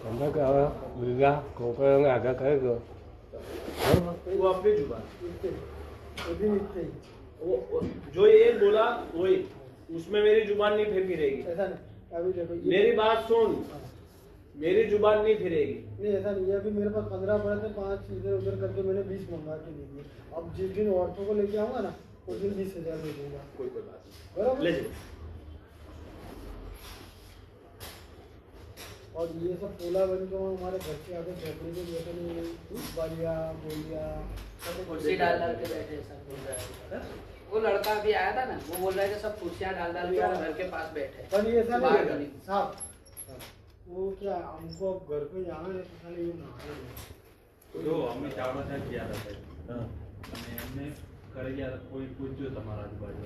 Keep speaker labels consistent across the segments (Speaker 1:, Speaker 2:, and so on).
Speaker 1: हमने कहा बीघा कोकर में आगे करेगा
Speaker 2: वो अपनी जुबान वो जो ये बोला वही, उसमें मेरी जुबान नहीं फिरेगी।
Speaker 3: ऐसा नहीं, अभी देखो
Speaker 2: मेरी बात सुन, मेरी जुबान नहीं फिरेगी।
Speaker 3: नहीं ऐसा नहीं है। अभी मेरे पास 15 पड़े थे, 5 इधर उधर करके मैंने 20 मंगा के ले लिए। अब जिस दिन औरतों को लेके आऊंगा ना उस दिन 20,000 ले दूंगा।
Speaker 2: कोई बात नहीं,
Speaker 3: बराबर।
Speaker 2: ले जाओ।
Speaker 3: और ये सब पोला बन के हमारे घर के आगे झोपड़ी के बैठे नहीं, बालिया बोलिया
Speaker 4: कुर्सी डाल डाल के बैठे सब बोल रहा है। वो लड़का भी आया था ना, वो बोल रहा है कि सब कुर्सियां डाल डाल के घर के पास बैठे।
Speaker 3: पर ये ऐसा
Speaker 4: बाहर
Speaker 3: नहीं
Speaker 4: गली।
Speaker 3: साहब, वो क्या हमको अब घर पे जाना है तो खाली ये नहाना है।
Speaker 5: જો અમે ચાવડા સાહેબ ગયા હતા સાહેબ અને એમને ઘરે ગયા હતા, કોઈ પૂછ્યું તમારા આજુબાજુ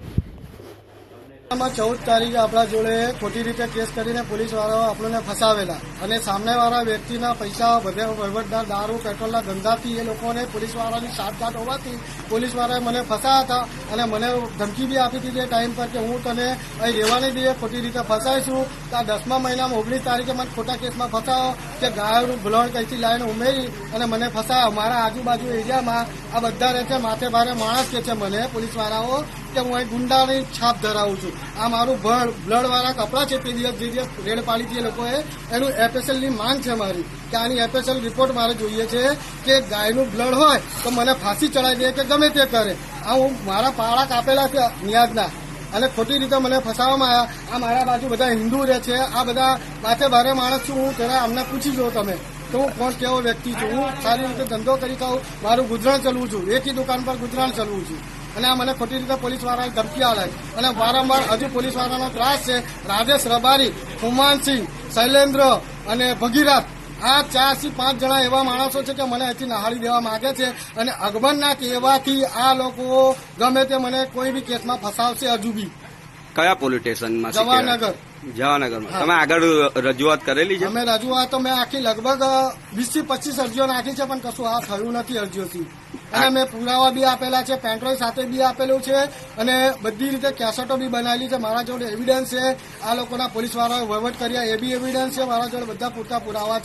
Speaker 3: આમાં 14 તારીખે આપણા જોડે ખોટી રીતે કેસ કરીને પોલીસવાળાઓ આપણને ફસાવેલા અને સામેવાળા વ્યક્તિના પૈસા બધે વહીવટદાર દારૂ પેટ્રોલના ધંધાથી એ લોકોને પોલીસવાળાની સાઠગાંઠ હોવાથી પોલીસવાળાએ મને ફસાયા હતા અને મને ધમકી બી આપી હતી એ ટાઈમ પર કે હું તને અહીં રહેવા નહીં દઈએ, ખોટી રીતે ફસાઈશું. તો આ 10મા મહિનામાં 19 તારીખે મને ખોટા કેસમાં ફસાયો કે ગાયોનું બ્લડ કઈથી લાવીને ઉમેરી અને મને ફસાયો. મારા આજુબાજુ એરિયામાં આ બધા રહે છે, માથે ભારે માણસ કે છે મને પોલીસવાળાઓ કે હું અહીં ગુંડાની છાપ ધરાવું છું. આ મારું બ્લડવાળા કપડાં છે. તે દિવસ જે દિવસ રેડ પાડી હતી એ લોકોએ એનું એફએસએલની માંગ છે મારી કે આની એફએસએલ રિપોર્ટ મારે જોઈએ છે કે ગાયનું બ્લડ હોય તો મને ફાંસી ચડાવી દે કે ગમે તે કરે. આ હું મારા પાળા કાપેલા છે નિયાજના અને ખોટી રીતે મને ફસાવવામાં આવ્યા. આ મારા બાજુ બધા હિન્દુ રહે છે. આ બધા માથે ભારે માણસ છું હું. જરા અમને પૂછી જો તમે તો હું કોણ કેવો વ્યક્તિ છું. હું સારી રીતે ધંધો કરી ખાઉં, મારું ગુજરાન ચલવું છું, એકી દુકાન પર ગુજરાન ચલવું છું. અને આ મને ખોટી રીતે પોલીસવાળાએ ધમકી આલે અને વારંવાર હજુ પોલીસવાળાનો ત્રાસ છે. રાજેશ રબારી, હુમાનસિંહ, શૈલેન્દ્ર અને ભગીરથ, આ 4 થી 5 જણા એવા માણસો છે કે મને અહીંથી નહાળી દેવા માંગે છે અને અગમનના કહેવાથી આ લોકો ગમે તે મને કોઈ બી કેસમાં ફસાવશે. હજુ બી
Speaker 6: કયા પોલીસ સ્ટેશનમાં?
Speaker 3: જવાહરનગર.
Speaker 6: જવાહરનગરમાં. તમે આગળ રજૂઆત કરેલી છે?
Speaker 3: અમે રજૂઆત તો મેં આખી લગભગ 20 થી 25 અરજીઓ નાખી છે પણ કશું આ થયું નથી અરજીઓથી. અને મેં પુરાવા બી આપેલા છે, પેન્ડ્રાઈવ સાથે બી આપેલું છે અને બધી રીતે કેસેટો બી બનાવેલી છે. મારા જોડે એવિડન્સ છે. આ લોકોના પોલીસવાળાએ વહીવટ કર્યા એ બી એવિડન્સ છે. મારા જોડે બધા પૂરતા પુરાવા છે.